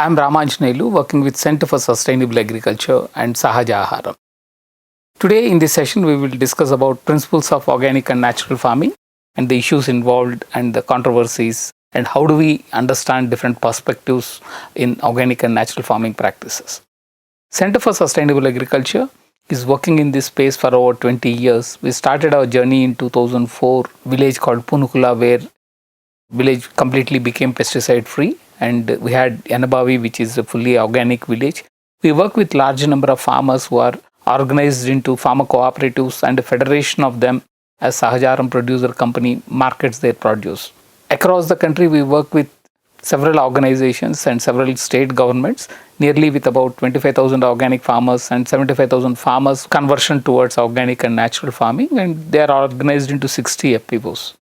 I am Ramanjaneyulu, working with Center for Sustainable Agriculture and Sahaja Aharam. Today in this session, we will discuss about principles of organic and natural farming and the issues involved and the controversies and how do we understand different perspectives in organic and natural farming practices. Center for Sustainable Agriculture is working in this space for over 20 years. We started our journey in 2004, village called Punukula, where village completely became pesticide free, and we had Yanabavi, which is a fully organic village. We work with large number of farmers who are organized into farmer cooperatives, and a federation of them as Aharam producer company markets their produce. Across the country, we work with several organizations and several state governments, nearly with about 25,000 organic farmers and 75,000 farmers conversion towards organic and natural farming, and they are organized into 60 FPOs.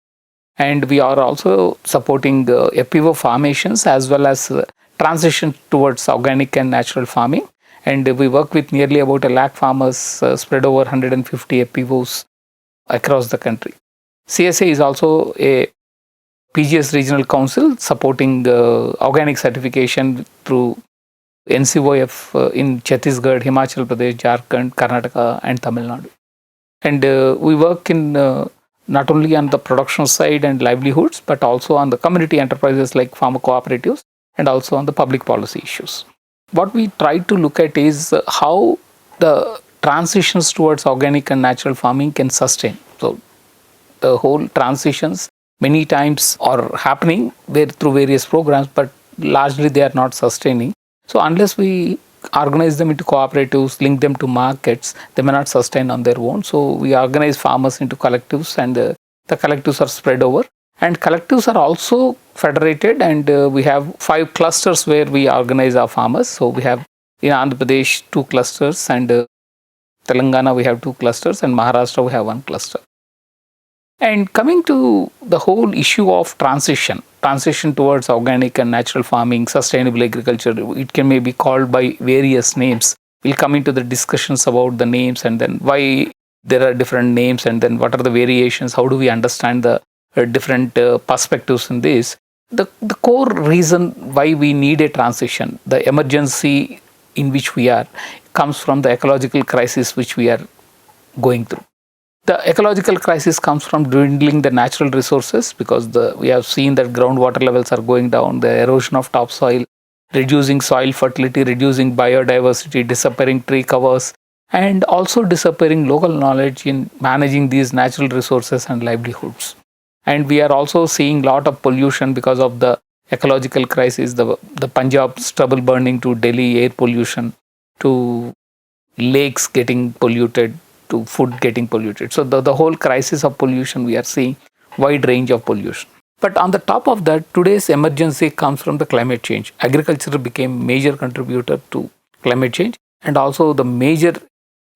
And we are also supporting FPO formations as well as transition towards organic and natural farming. And we work with nearly about 1 lakh farmers spread over 150 FPOs across the country. CSA is also a PGS Regional Council supporting organic certification through NCOF in Chhattisgarh, Himachal Pradesh, Jharkhand, Karnataka and Tamil Nadu. And we work in not only on the production side and livelihoods, but also on the community enterprises like farmer cooperatives and also on the public policy issues. What we try to look at is how the transitions towards organic and natural farming can sustain. So the whole transitions many times are happening through various programs, but largely they are not sustaining. So unless we organize them into cooperatives, link them to markets, they may not sustain on their own. So we organize farmers into collectives, and the collectives are spread over. And collectives are also federated, and we have 5 clusters where we organize our farmers. So we have in Andhra Pradesh 2 clusters, and Telangana we have 2 clusters, and Maharashtra we have 1 cluster. And coming to the whole issue of transition towards organic and natural farming, sustainable agriculture, it can may be called by various names. We'll come into the discussions about the names and then why there are different names and then what are the variations, how do we understand the different perspectives in this. The core reason why we need a transition, the emergency in which we are, comes from the ecological crisis which we are going through. The ecological crisis comes from dwindling the natural resources because we have seen that groundwater levels are going down, the erosion of topsoil, reducing soil fertility, reducing biodiversity, disappearing tree covers, and also disappearing local knowledge in managing these natural resources and livelihoods. And we are also seeing a lot of pollution because of the ecological crisis, the Punjab stubble burning to Delhi air pollution, to lakes getting polluted, to food getting polluted. So the whole crisis of pollution, we are seeing wide range of pollution. But on the top of that, today's emergency comes from the climate change. Agriculture became major contributor to climate change, and also the major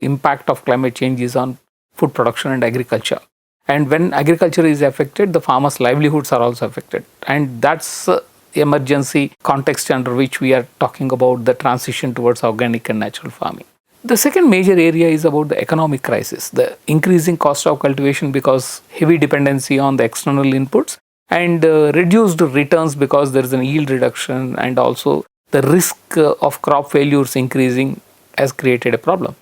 impact of climate change is on food production and agriculture. And when agriculture is affected, the farmers' livelihoods are also affected. And that's the emergency context under which we are talking about the transition towards organic and natural farming. The second major area is about the economic crisis, the increasing cost of cultivation because heavy dependency on the external inputs, and reduced returns because there is an yield reduction, and also the risk of crop failures increasing has created a problem.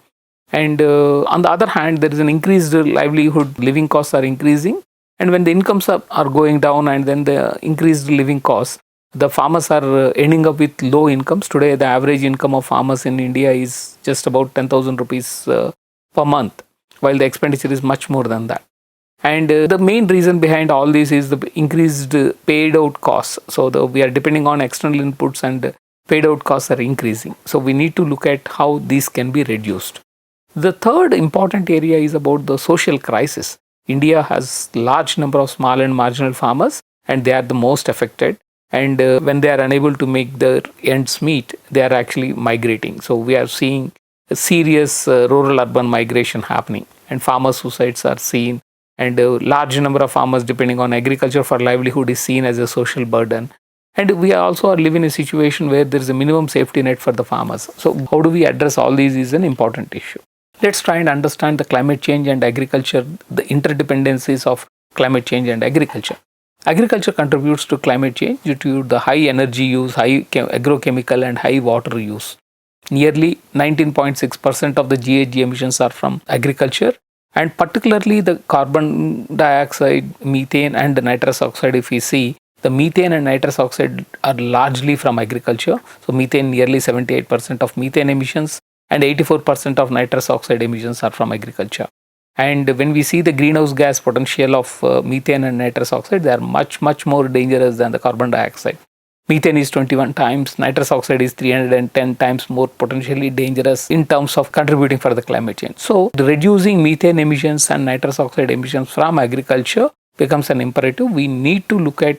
And on the other hand, there is an increased livelihood, living costs are increasing, and when the incomes are going down and then the increased living costs, the farmers are ending up with low incomes. Today, the average income of farmers in India is just about 10,000 rupees per month, while the expenditure is much more than that. And the main reason behind all this is the increased paid out costs. So we are depending on external inputs, and paid out costs are increasing. So we need to look at how these can be reduced. The third important area is about the social crisis. India has large number of small and marginal farmers, and they are the most affected. And when they are unable to make their ends meet, they are actually migrating. So we are seeing a serious rural-urban migration happening, and farmer suicides are seen, and a large number of farmers depending on agriculture for livelihood is seen as a social burden. And we also are living in a situation where there is a minimum safety net for the farmers. So how do we address all these is an important issue. Let's try and understand the climate change and agriculture, the interdependencies of climate change and agriculture. Agriculture contributes to climate change due to the high energy use, high agrochemical and high water use. Nearly 19.6% of the GHG emissions are from agriculture, and particularly the carbon dioxide, methane and the nitrous oxide. If we see, the methane and nitrous oxide are largely from agriculture. So methane, nearly 78% of methane emissions and 84% of nitrous oxide emissions are from agriculture. And when we see the greenhouse gas potential of methane and nitrous oxide, they are much more dangerous than the carbon dioxide. Methane is 21 times, nitrous oxide is 310 times more potentially dangerous in terms of contributing for the climate change. So, reducing methane emissions and nitrous oxide emissions from agriculture becomes an imperative. We need to look at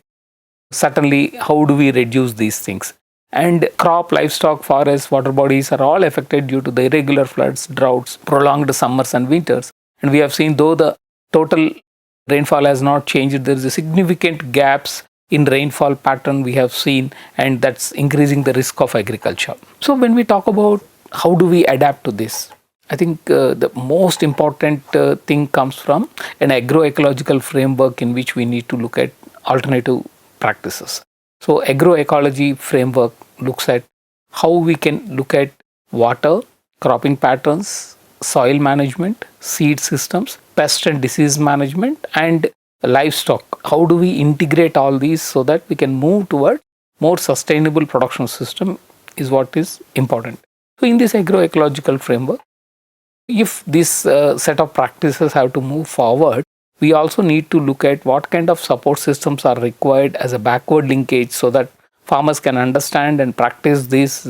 certainly how do we reduce these things. And crop, livestock, forests, water bodies are all affected due to the irregular floods, droughts, prolonged summers and winters. And we have seen, though the total rainfall has not changed, there is a significant gaps in rainfall pattern we have seen, and that's increasing the risk of agriculture. So when we talk about how do we adapt to this, I think the most important thing comes from an agroecological framework in which we need to look at alternative practices. So agroecology framework looks at how we can look at water, cropping patterns, soil management, seed systems, pest and disease management, and livestock. How do we integrate all these so that we can move toward more sustainable production system is what is important. So in this agroecological framework, if this set of practices have to move forward, we also need to look at what kind of support systems are required as a backward linkage so that farmers can understand and practice these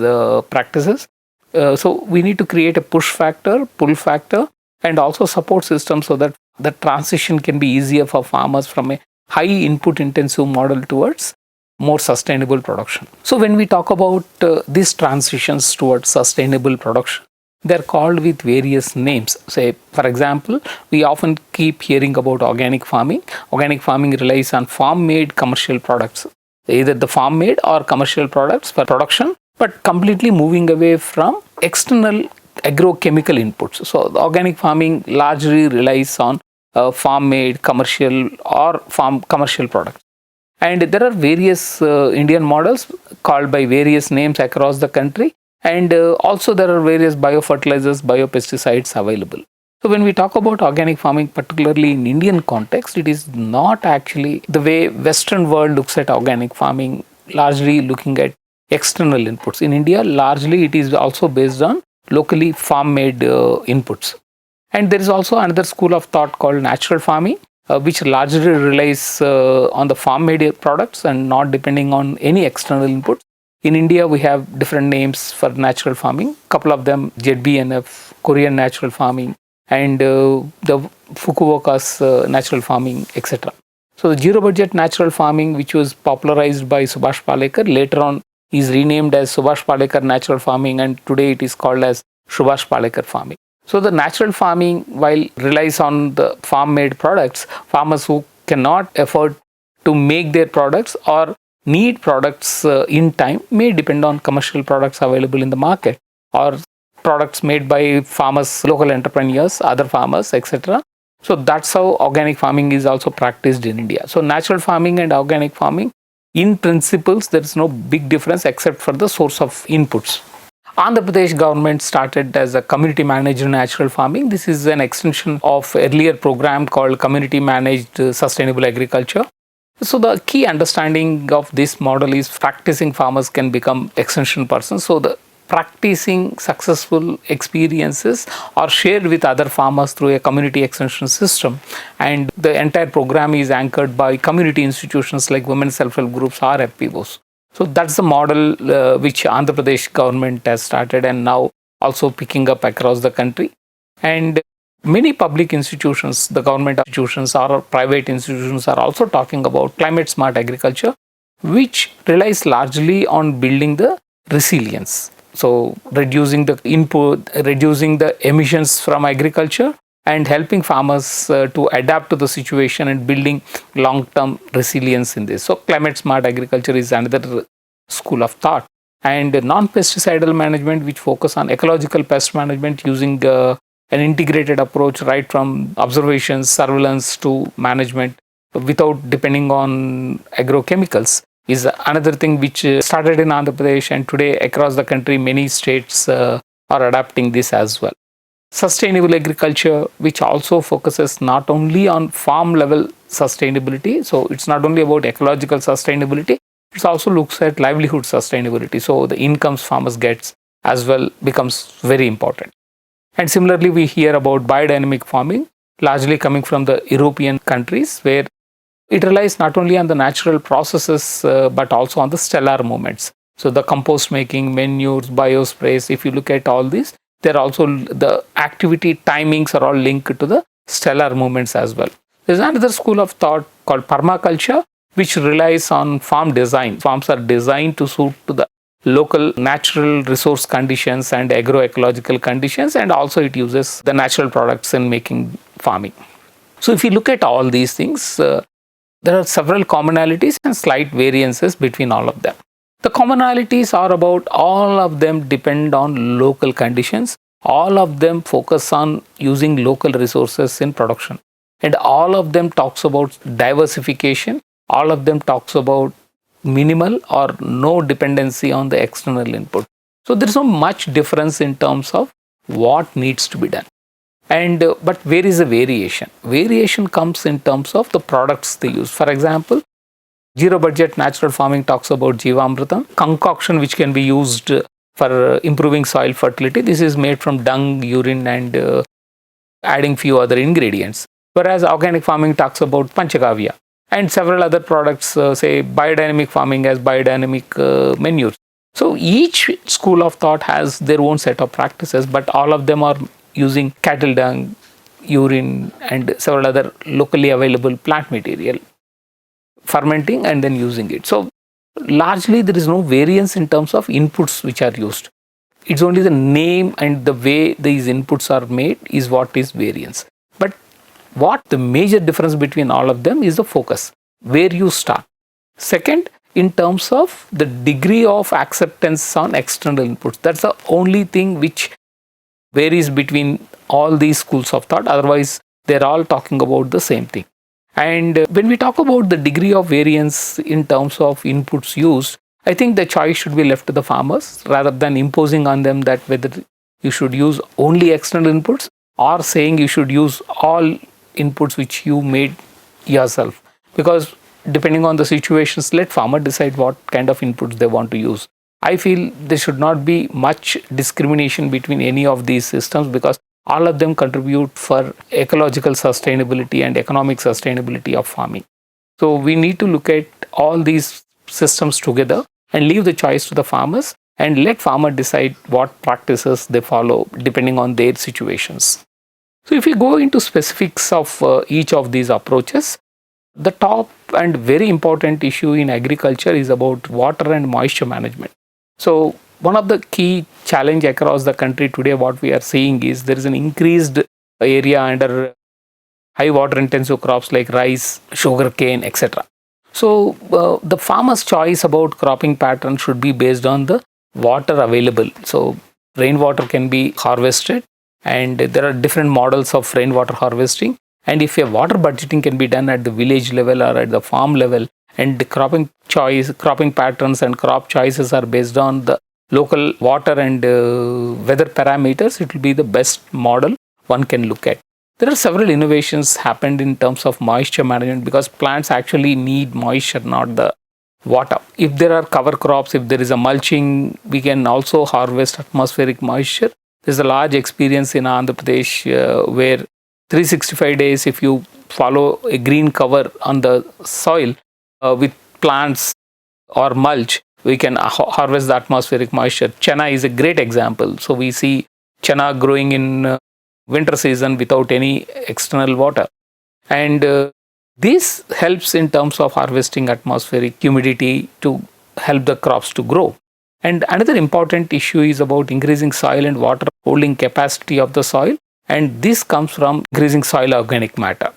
practices. So we need to create a push factor, pull factor, and also support systems so that the transition can be easier for farmers from a high input intensive model towards more sustainable production. So when we talk about these transitions towards sustainable production, they're called with various names. Say, for example, we often keep hearing about organic farming. Organic farming relies on farm-made commercial products, either the farm-made or commercial products for production, but completely moving away from external agrochemical inputs. So the organic farming largely relies on farm-made, commercial or farm commercial products. And there are various Indian models called by various names across the country. And also there are various biofertilizers, biopesticides available. So when we talk about organic farming, particularly in Indian context, it is not actually the way Western world looks at organic farming, largely looking at external inputs. In India, largely it is also based on locally farm-made inputs. And there is also another school of thought called natural farming, which largely relies on the farm-made products and not depending on any external inputs. In India, we have different names for natural farming. Couple of them, ZBNF, Korean natural farming, and the Fukuoka's natural farming, etc. So the zero-budget natural farming, which was popularized by Subhash Palekar, later on is renamed as Subhash Palekar natural farming, and today it is called as Subhash Palekar farming. So the natural farming, while relies on the farm-made products, farmers who cannot afford to make their products or need products in time may depend on commercial products available in the market or products made by farmers, local entrepreneurs, other farmers, etc. So that's how organic farming is also practiced in India. So natural farming and organic farming, in principles, there is no big difference except for the source of inputs. Andhra Pradesh government started as a community managed natural farming. This is an extension of earlier program called community managed sustainable agriculture. So the key understanding of this model is practicing farmers can become extension persons. So the practicing successful experiences are shared with other farmers through a community extension system. And the entire program is anchored by community institutions like women self-help groups or FPOs. So that's the model which Andhra Pradesh government has started and now also picking up across the country. And many public institutions, the government institutions or private institutions are also talking about climate smart agriculture, which relies largely on building the resilience. So reducing the input, reducing the emissions from agriculture and helping farmers to adapt to the situation and building long-term resilience in this. So climate smart agriculture is another school of thought. And non-pesticidal management, which focus on ecological pest management using an integrated approach right from observations, surveillance to management. without depending on agrochemicals is another thing which started in Andhra Pradesh, and today across the country many states are adapting this as well. Sustainable agriculture, which also focuses not only on farm level sustainability, so it's not only about ecological sustainability, it also looks at livelihood sustainability. So the incomes farmers gets as well becomes very important. And similarly, we hear about biodynamic farming, largely coming from the European countries, where it relies not only on the natural processes but also on the stellar movements. So the compost making, manures, biosprays, if you look at all these, they're also the activity timings are all linked to the stellar movements as well. There's another school of thought called permaculture, which relies on farm design. Farms are designed to suit to the local natural resource conditions and agroecological conditions, and also it uses the natural products in making farming. So if you look at all these things, there are several commonalities and slight variances between all of them. The commonalities are about all of them depend on local conditions. All of them focus on using local resources in production. And all of them talks about diversification. All of them talks about minimal or no dependency on the external input. So there is not much difference in terms of what needs to be done. And but where is the variation? Variation comes in terms of the products they use. For example, zero budget natural farming talks about Jeevamritam, concoction which can be used for improving soil fertility. This is made from dung, urine, and adding few other ingredients. Whereas organic farming talks about Panchagavya and several other products, say biodynamic farming as biodynamic manures. So each school of thought has their own set of practices, but all of them are using cattle dung, urine, and several other locally available plant material, fermenting and then using it. So largely there is no variance in terms of inputs which are used. It's only the name and the way these inputs are made is what is variance. But what the major difference between all of them is the focus, where you start. Second, in terms of the degree of acceptance on external inputs. That's the only thing which varies between all these schools of thought. Otherwise, they're all talking about the same thing. And when we talk about the degree of variance in terms of inputs used, I think the choice should be left to the farmers rather than imposing on them that whether you should use only external inputs or saying you should use all inputs which you made yourself. Because depending on the situations, let farmer decide what kind of inputs they want to use. I feel there should not be much discrimination between any of these systems because all of them contribute for ecological sustainability and economic sustainability of farming. So we need to look at all these systems together and leave the choice to the farmers and let farmer decide what practices they follow depending on their situations. So if we go into specifics of each of these approaches, the top and very important issue in agriculture is about water and moisture management. So one of the key challenge across the country today, what we are seeing is there is an increased area under high water intensive crops like rice, sugarcane, etc. So the farmer's choice about cropping pattern should be based on the water available. So rainwater can be harvested and there are different models of rainwater harvesting. And if a water budgeting can be done at the village level or at the farm level, and the cropping patterns and crop choices are based on the local water and weather parameters, it will be the best model one can look at. There are several innovations happened in terms of moisture management because plants actually need moisture, not the water. If there are cover crops, if there is a mulching, we can also harvest atmospheric moisture. There's a large experience in Andhra Pradesh where 365 days, if you follow a green cover on the soil with plants or mulch, we can harvest the atmospheric moisture. Chana is a great example. So we see chana growing in winter season without any external water. And this helps in terms of harvesting atmospheric humidity to help the crops to grow. And another important issue is about increasing soil and water holding capacity of the soil. And this comes from increasing soil organic matter.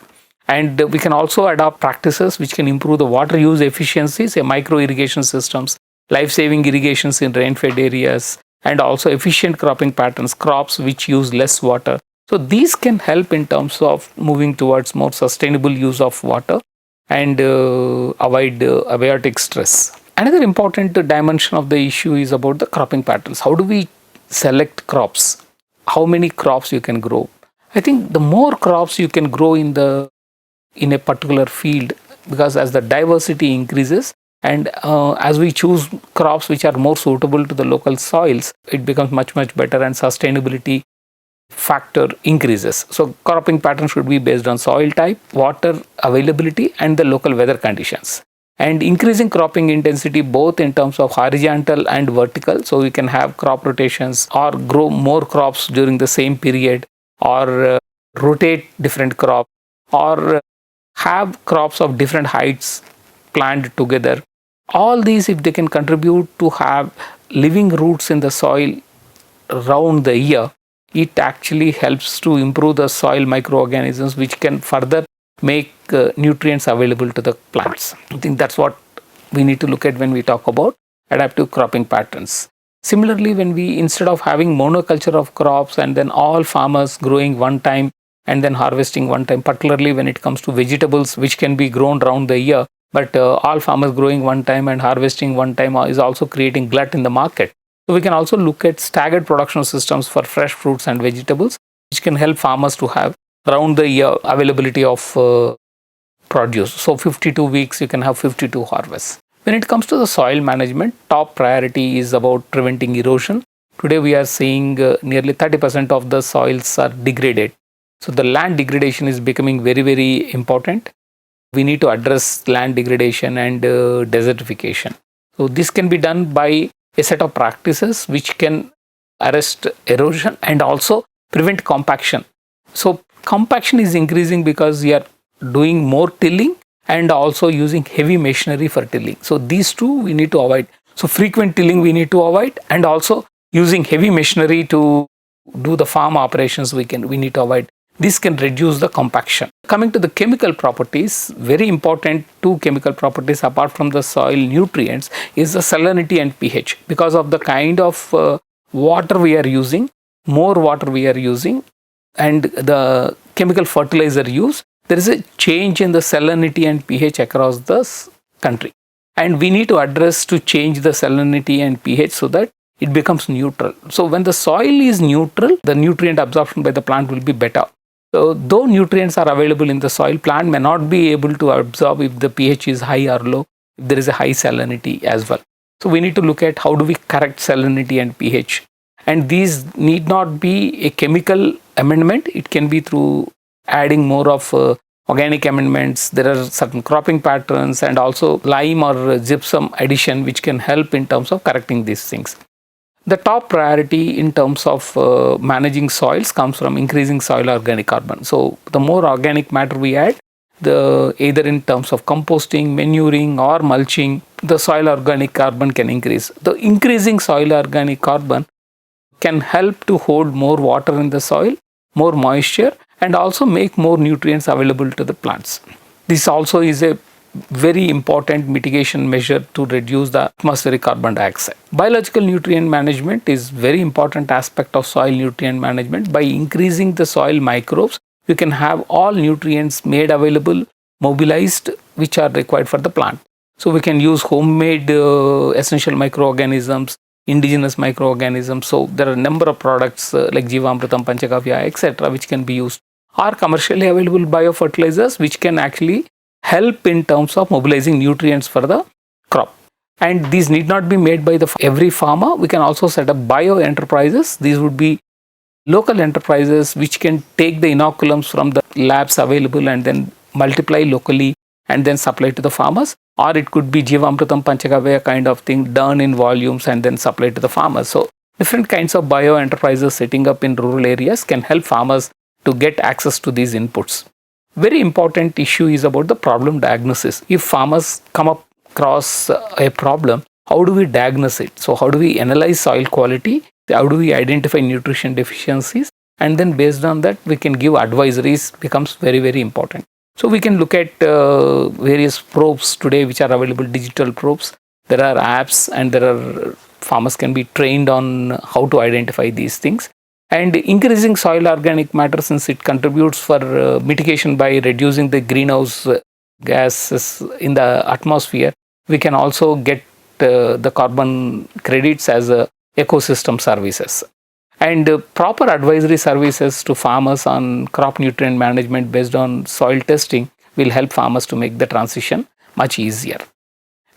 And we can also adopt practices which can improve the water use efficiency, say micro irrigation systems, life-saving irrigations in rain-fed areas, and also efficient cropping patterns, crops which use less water. So these can help in terms of moving towards more sustainable use of water and avoid abiotic stress. Another important dimension of the issue is about the cropping patterns. How do we select crops? How many crops you can grow? I think the more crops you can grow in a particular field, because as the diversity increases and as we choose crops which are more suitable to the local soils, it becomes much better and sustainability factor increases. So cropping pattern should be based on soil type, water availability and the local weather conditions. And increasing cropping intensity both in terms of horizontal and vertical, so we can have crop rotations or grow more crops during the same period, or rotate different crops, or have crops of different heights planted together. All these, if they can contribute to have living roots in the soil around the year, it actually helps to improve the soil microorganisms, which can further make nutrients available to the plants. I think that's what we need to look at when we talk about adaptive cropping patterns. Similarly, when we, instead of having monoculture of crops and then all farmers growing one time and then harvesting one time, particularly when it comes to vegetables which can be grown around the year, but all farmers growing one time and harvesting one time is also creating glut in the market. So we can also look at staggered production systems for fresh fruits and vegetables, which can help farmers to have round the year availability of produce. So 52 weeks you can have 52 harvests. When it comes to the soil management, top priority is about preventing erosion. Today we are seeing nearly 30% of the soils are degraded. So the land degradation is becoming very important. We need to address land degradation and desertification. So this can be done by a set of practices which can arrest erosion and also prevent compaction. So compaction is increasing because we are doing more tilling and also using heavy machinery for tilling. So these two we need to avoid. So frequent tilling we need to avoid, and also using heavy machinery to do the farm operations we need to avoid. This can reduce the compaction. Coming to the chemical properties, very important two chemical properties apart from the soil nutrients is the salinity and pH. Because of the kind of water we are using, more water we are using, and the chemical fertilizer use, there is a change in the salinity and pH across the country. And we need to address to change the salinity and pH so that it becomes neutral. So when the soil is neutral, the nutrient absorption by the plant will be better. So though nutrients are available in the soil, plant may not be able to absorb if the pH is high or low, if there is a high salinity as well. So we need to look at how do we correct salinity and pH. And these need not be a chemical amendment. It can be through adding more of organic amendments. There are certain cropping patterns and also lime or gypsum addition which can help in terms of correcting these things. The top priority in terms of managing soils comes from increasing soil organic carbon. So the more organic matter we add, either in terms of composting, manuring or mulching, the soil organic carbon can increase. The increasing soil organic carbon can help to hold more water in the soil, more moisture, and also make more nutrients available to the plants. This also is a very important mitigation measure to reduce the atmospheric carbon dioxide. Biological nutrient management is very important aspect of soil nutrient management. By increasing the soil microbes, you can have all nutrients made available, mobilized, which are required for the plant. So we can use homemade essential microorganisms, indigenous microorganisms. So there are a number of products like Jeevamrutam, Panchagavya, etc., which can be used, or commercially available biofertilizers, which can actually help in terms of mobilizing nutrients for the crop. And these need not be made by every farmer. We can also set up bio enterprises. These would be local enterprises which can take the inoculums from the labs available and then multiply locally and then supply to the farmers. Or it could be Jeevamrutam Panchagavya kind of thing, done in volumes and then supply to the farmers. So different kinds of bio enterprises setting up in rural areas can help farmers to get access to these inputs. Very important issue is about the problem diagnosis. If farmers come across a problem, how do we diagnose it? So how do we analyze soil quality? How do we identify nutrition deficiencies? And then based on that, we can give advisories, becomes very important. So we can look at various probes today which are available, digital probes. There are apps and farmers can be trained on how to identify these things. And increasing soil organic matter, since it contributes for mitigation by reducing the greenhouse gases in the atmosphere, we can also get the carbon credits as ecosystem services. And proper advisory services to farmers on crop nutrient management based on soil testing will help farmers to make the transition much easier.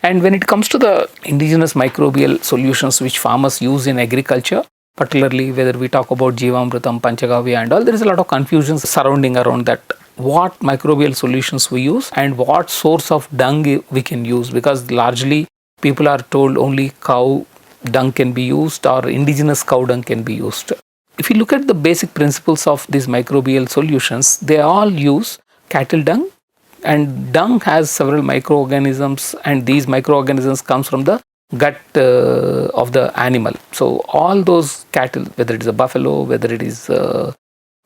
And when it comes to the indigenous microbial solutions which farmers use in agriculture, particularly whether we talk about Jivamrutam, Panchagavya and all, there is a lot of confusion surrounding around that. What microbial solutions we use and what source of dung we can use, because largely people are told only cow dung can be used or indigenous cow dung can be used. If you look at the basic principles of these microbial solutions, they all use cattle dung, and dung has several microorganisms, and these microorganisms comes from the gut of the animal. So all those cattle, whether it is a buffalo, whether it is a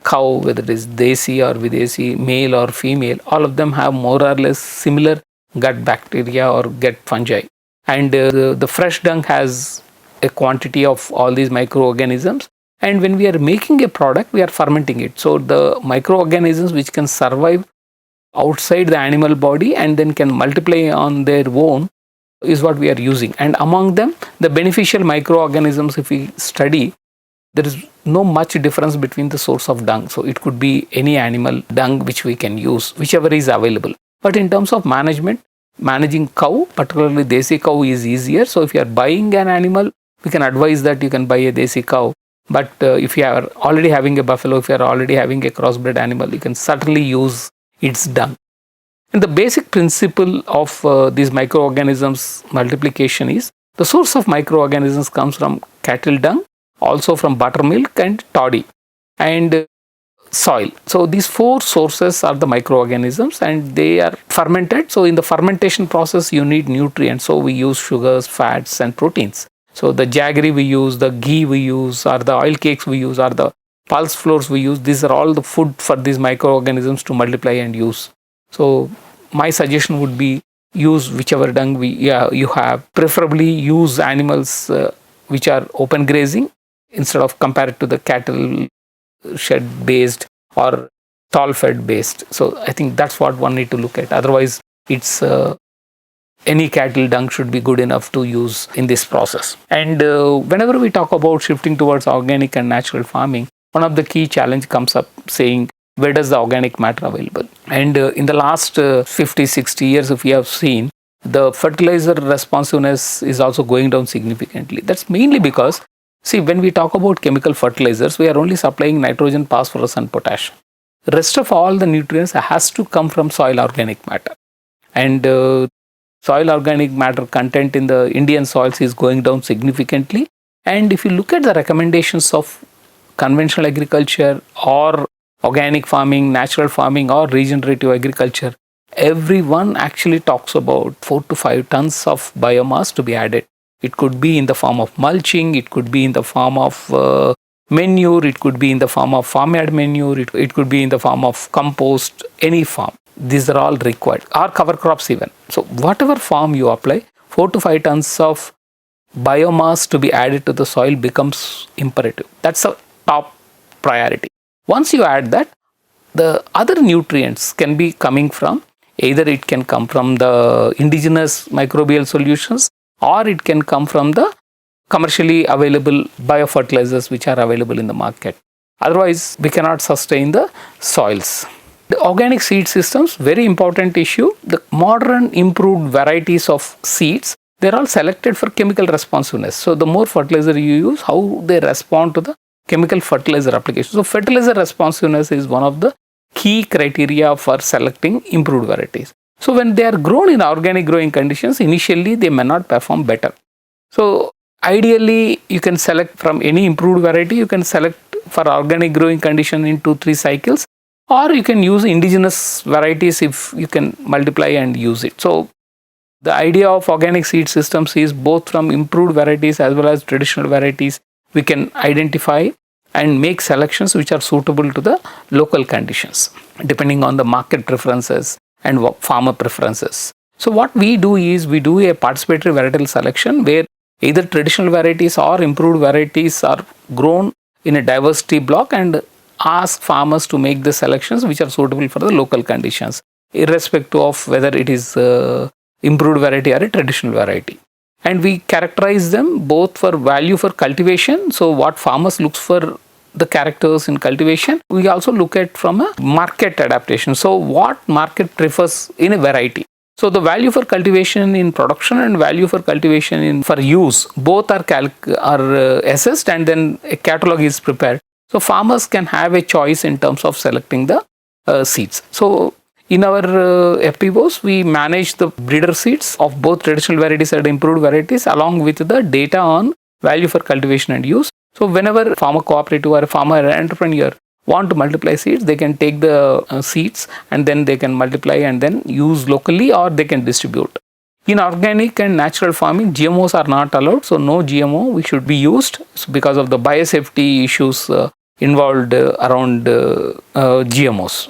cow, whether it is desi or videsi, male or female, all of them have more or less similar gut bacteria or gut fungi. And the fresh dung has a quantity of all these microorganisms. And when we are making a product, we are fermenting it. So the microorganisms which can survive outside the animal body and then can multiply on their own is what we are using. And among them, the beneficial microorganisms, if we study, there is no much difference between the source of dung. So it could be any animal dung which we can use, whichever is available. But in terms of management, managing cow, particularly desi cow, is easier. So if you are buying an animal, we can advise that you can buy a desi cow. But if you are already having a buffalo, if you are already having a crossbred animal, you can certainly use its dung. And the basic principle of these microorganisms multiplication is the source of microorganisms comes from cattle dung, also from buttermilk and toddy and soil. So these four sources are the microorganisms and they are fermented. So in the fermentation process, you need nutrients. So we use sugars, fats and proteins. So the jaggery we use, the ghee we use, or the oil cakes we use, or the pulse flours we use, these are all the food for these microorganisms to multiply and use. So my suggestion would be use whichever dung you have. Preferably use animals which are open grazing instead of compared to the cattle shed based or stall fed based. So I think that's what one need to look at. Otherwise, it's any cattle dung should be good enough to use in this process. And whenever we talk about shifting towards organic and natural farming, one of the key challenge comes up saying, where does the organic matter available? And in the last 50-60 years, if we have seen, the fertilizer responsiveness is also going down significantly. That's mainly because, see, when we talk about chemical fertilizers, we are only supplying nitrogen, phosphorus and potassium. The rest of all the nutrients has to come from soil organic matter. And soil organic matter content in the Indian soils is going down significantly. And if you look at the recommendations of conventional agriculture or organic farming, natural farming or regenerative agriculture, everyone actually talks about 4 to 5 tons of biomass to be added. It could be in the form of mulching, it could be in the form of manure, it could be in the form of farmyard manure, it could be in the form of compost, any form. These are all required, or cover crops even. So whatever form you apply, 4 to 5 tons of biomass to be added to the soil becomes imperative. That's a top priority. Once you add that, the other nutrients can be coming from, either it can come from the indigenous microbial solutions or it can come from the commercially available biofertilizers which are available in the market. Otherwise, we cannot sustain the soils. The organic seed systems, very important issue. The modern improved varieties of seeds, they're all selected for chemical responsiveness. So the more fertilizer you use, how they respond to the chemical fertilizer application. So fertilizer responsiveness is one of the key criteria for selecting improved varieties. So when they are grown in organic growing conditions, initially they may not perform better. So ideally, you can select from any improved variety, you can select for organic growing condition in 2-3 cycles, or you can use indigenous varieties if you can multiply and use it. So the idea of organic seed systems is both from improved varieties as well as traditional varieties, we can identify and make selections which are suitable to the local conditions, depending on the market preferences and farmer preferences. So what we do is we do a participatory varietal selection where either traditional varieties or improved varieties are grown in a diversity block and ask farmers to make the selections which are suitable for the local conditions. irrespective of whether it is improved variety or a traditional variety. And we characterize them both for value for cultivation. So what farmers looks for the characters in cultivation. We also look at from a market adaptation. So what market prefers in a variety. So the value for cultivation in production and value for cultivation in for use, both are assessed, and then a catalog is prepared. So farmers can have a choice in terms of selecting the seeds. So in our FPOs, we manage the breeder seeds of both traditional varieties and improved varieties along with the data on value for cultivation and use. So whenever a farmer cooperative or a farmer entrepreneur want to multiply seeds, they can take the seeds and then they can multiply and then use locally, or they can distribute. In organic and natural farming, GMOs are not allowed. So no GMO we should be used because of the biosafety issues involved around GMOs.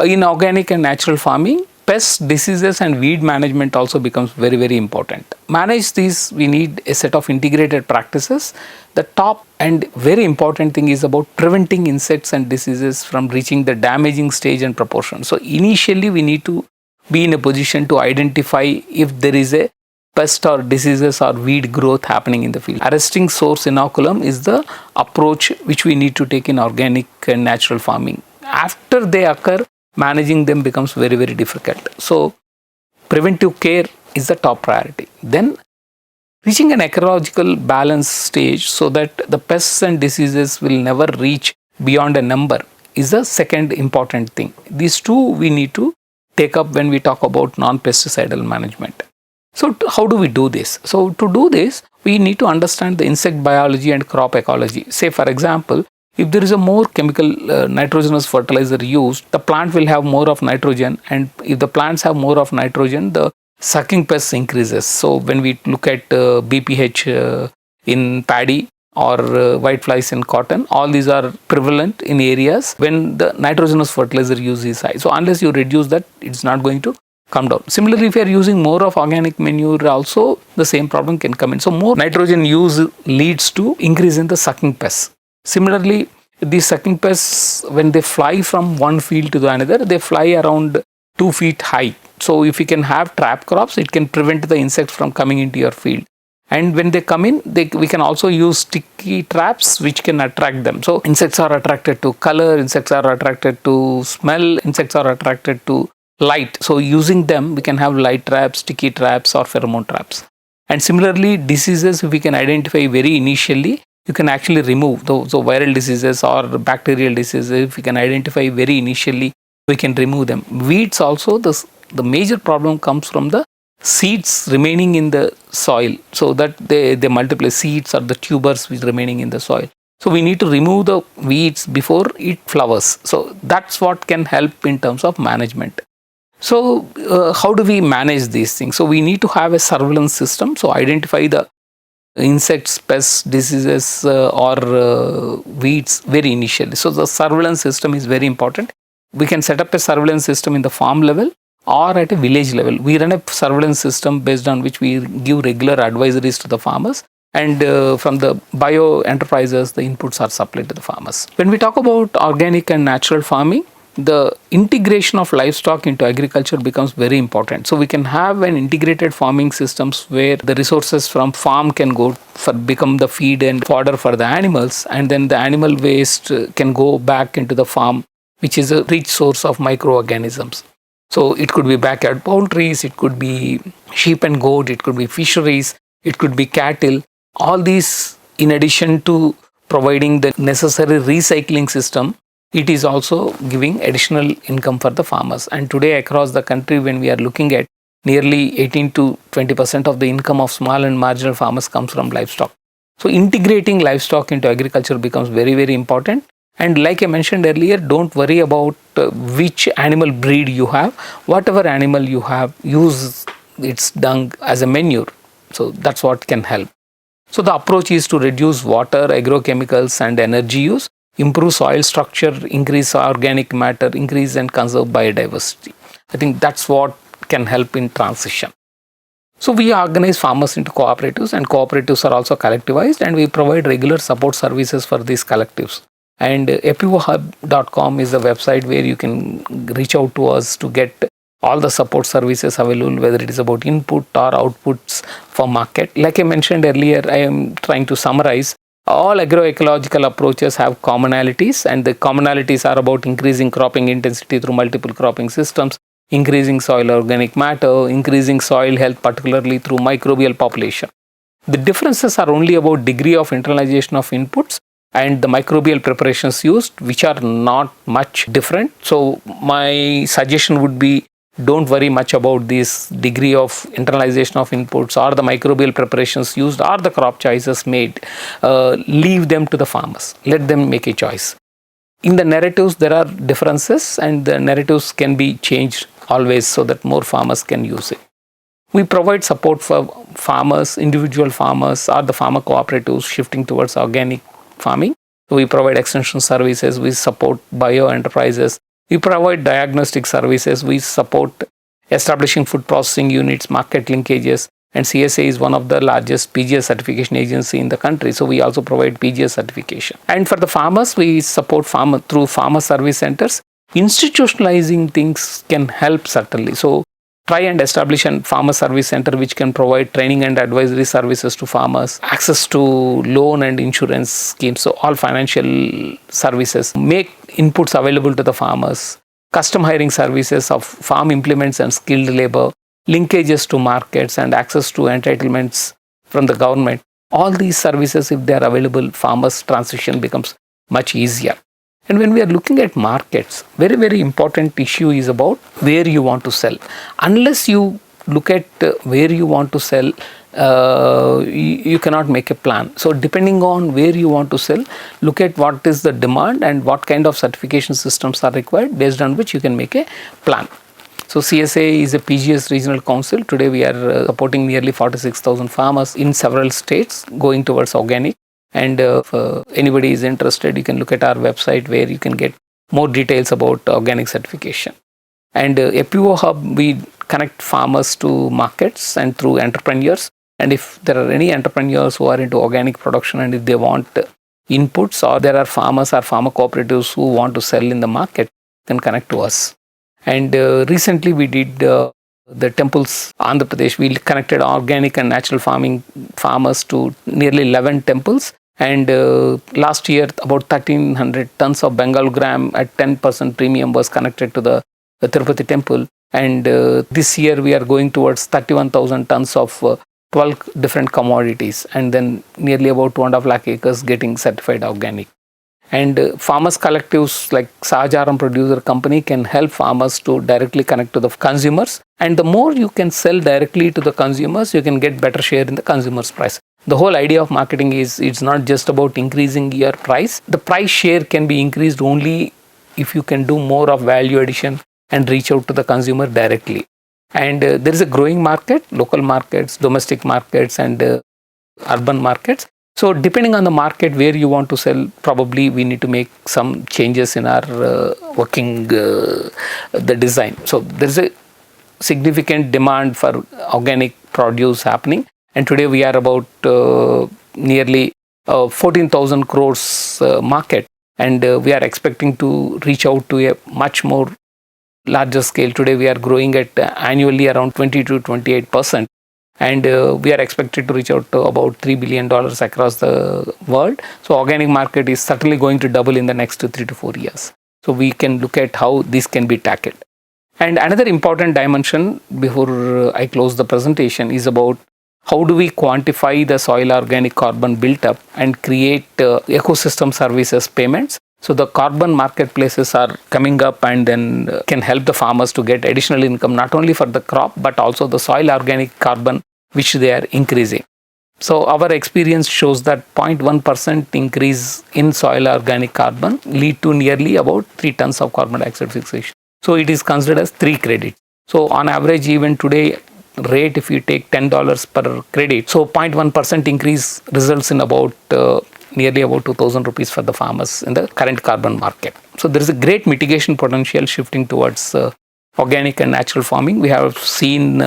In organic and natural farming, pests, diseases and weed management also becomes very, very important. Manage these, we need a set of integrated practices. The top and very important thing is about preventing insects and diseases from reaching the damaging stage and proportion. So initially we need to be in a position to identify if there is a pest or diseases or weed growth happening in the field. Arresting source inoculum is the approach which we need to take in organic and natural farming. After they occur, managing them becomes very, very difficult. So preventive care is the top priority. Then reaching an ecological balance stage so that the pests and diseases will never reach beyond a number is the second important thing. These two we need to take up when we talk about non-pesticidal management. So how do we do this? So to do this, we need to understand the insect biology and crop ecology. Say for example, if there is a more chemical nitrogenous fertilizer used, the plant will have more of nitrogen, and if the plants have more of nitrogen, the sucking pests increases. So when we look at BPH in paddy or whiteflies in cotton, all these are prevalent in areas when the nitrogenous fertilizer use is high. So unless you reduce that, it's not going to come down. Similarly, if you are using more of organic manure, also the same problem can come in. So more nitrogen use leads to increase in the sucking pests. Similarly, these sucking pests, when they fly from one field to the another, they fly around 2 feet high. So if you can have trap crops, it can prevent the insects from coming into your field. And when they come in, we can also use sticky traps which can attract them. So insects are attracted to color, insects are attracted to smell, insects are attracted to light. So using them, we can have light traps, sticky traps or pheromone traps. And similarly, diseases, if we can identify very initially, you can actually remove those. So viral diseases or bacterial diseases, if we can identify very initially, we can remove them. Weeds also, the major problem comes from the seeds remaining in the soil, so that they multiply. Seeds or the tubers which remaining in the soil. So we need to remove the weeds before it flowers. So that's what can help in terms of management. So how do we manage these things? So we need to have a surveillance system. So identify the insects, pests, diseases or weeds very initially. So the surveillance system is very important. We can set up a surveillance system in the farm level or at a village level. We run a surveillance system based on which we give regular advisories to the farmers, and from the bio enterprises, the inputs are supplied to the farmers. When we talk about organic and natural farming, the integration of livestock into agriculture becomes very important. So we can have an integrated farming systems where the resources from farm can go for become the feed and fodder for the animals, and then the animal waste can go back into the farm, which is a rich source of microorganisms. So it could be backyard poultries, it could be sheep and goat, it could be fisheries, it could be cattle. All these, in addition to providing the necessary recycling system, it is also giving additional income for the farmers. And today across the country, when we are looking at nearly 18 to 20% of the income of small and marginal farmers comes from livestock. So integrating livestock into agriculture becomes very, very important. And like I mentioned earlier, don't worry about which animal breed you have. Whatever animal you have, use its dung as a manure. So that's what can help. So the approach is to reduce water, agrochemicals and energy use, improve soil structure, increase organic matter, increase and conserve biodiversity. I think that's what can help in transition. So we organize farmers into cooperatives, and cooperatives are also collectivized, and we provide regular support services for these collectives. And fpohub.com is a website where you can reach out to us to get all the support services available, whether it is about input or outputs for market. Like I mentioned earlier, I am trying to summarize. All agroecological approaches have commonalities, and the commonalities are about increasing cropping intensity through multiple cropping systems, increasing soil organic matter, increasing soil health, particularly through microbial population. The differences are only about degree of internalization of inputs and the microbial preparations used, which are not much different. So my suggestion would be, don't worry much about this degree of internalization of inputs or the microbial preparations used or the crop choices made. Leave them to the farmers. Let them make a choice. In the narratives, there are differences, and the narratives can be changed always so that more farmers can use it. We provide support for farmers, individual farmers, or the farmer cooperatives shifting towards organic farming. We provide extension services. We support bio enterprises. We provide diagnostic services. We support establishing food processing units, market linkages, and CSA is one of the largest PGS certification agency in the country. So we also provide PGS certification. And for the farmers, we support farmer through farmer service centers. Institutionalizing things can help certainly. So try and establish a farmer service center which can provide training and advisory services to farmers, access to loan and insurance schemes, so all financial services, make inputs available to the farmers, custom hiring services of farm implements and skilled labor, linkages to markets and access to entitlements from the government. All these services, if they are available, farmers' transition becomes much easier. And when we are looking at markets, very, very important issue is about where you want to sell. Unless you look at where you want to sell, you cannot make a plan. So depending on where you want to sell, look at what is the demand and what kind of certification systems are required, based on which you can make a plan. So CSA is a PGS regional council. Today we are supporting nearly 46,000 farmers in several states going towards organic. And if anybody is interested, you can look at our website where you can get more details about organic certification. And FPO Hub, we connect farmers to markets and through entrepreneurs. And if there are any entrepreneurs who are into organic production and if they want inputs, or there are farmers or farmer cooperatives who want to sell in the market, then connect to us. And recently we did the temples, Andhra Pradesh. We connected organic and natural farming farmers to nearly 11 temples. And last year, about 1,300 tons of Bengal gram at 10% premium was connected to the Tirupati temple. And this year, we are going towards 31,000 tons of 12 different commodities. And then nearly about 2.5 lakh acres getting certified organic. And farmers collectives like Sahaja producer company can help farmers to directly connect to the consumers. And the more you can sell directly to the consumers, you can get better share in the consumer's price. The whole idea of marketing is it's not just about increasing your price. The price share can be increased only if you can do more of value addition and reach out to the consumer directly. And there is a growing market, local markets, domestic markets, and urban markets. So depending on the market where you want to sell, probably we need to make some changes in our working, the design. So there is a significant demand for organic produce happening. And today we are about nearly 14,000 crores market. And we are expecting to reach out to a much more larger scale. Today we are growing at annually around 20 to 28%. And we are expected to reach out to about $3 billion across the world. So organic market is certainly going to double in the next 3 to 4 years. So we can look at how this can be tackled. And another important dimension before I close the presentation is about how do we quantify the soil organic carbon built up and create ecosystem services payments. So the carbon marketplaces are coming up and then can help the farmers to get additional income, not only for the crop, but also the soil organic carbon, which they are increasing. So our experience shows that 0.1% increase in soil organic carbon lead to nearly about 3 tons of carbon dioxide fixation. So it is considered as 3 credits. So on average, even today, rate, if you take $10 per credit, so 0.1% increase results in about nearly about 2,000 rupees for the farmers in the current carbon market. So there is a great mitigation potential shifting towards organic and natural farming. We have seen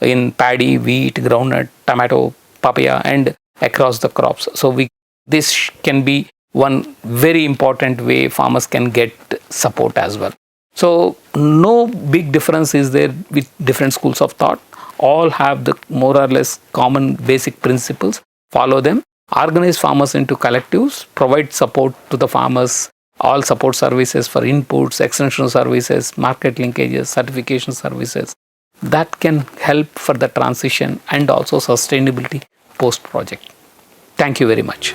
in paddy, wheat, groundnut, tomato, papaya, and across the crops. So this can be one very important way farmers can get support as well. So no big difference is there with different schools of thought. All have the more or less common basic principles. Follow them. Organize farmers into collectives. Provide support to the farmers. All support services for inputs, extension services, market linkages, certification services. That can help for the transition and also sustainability post-project. Thank you very much.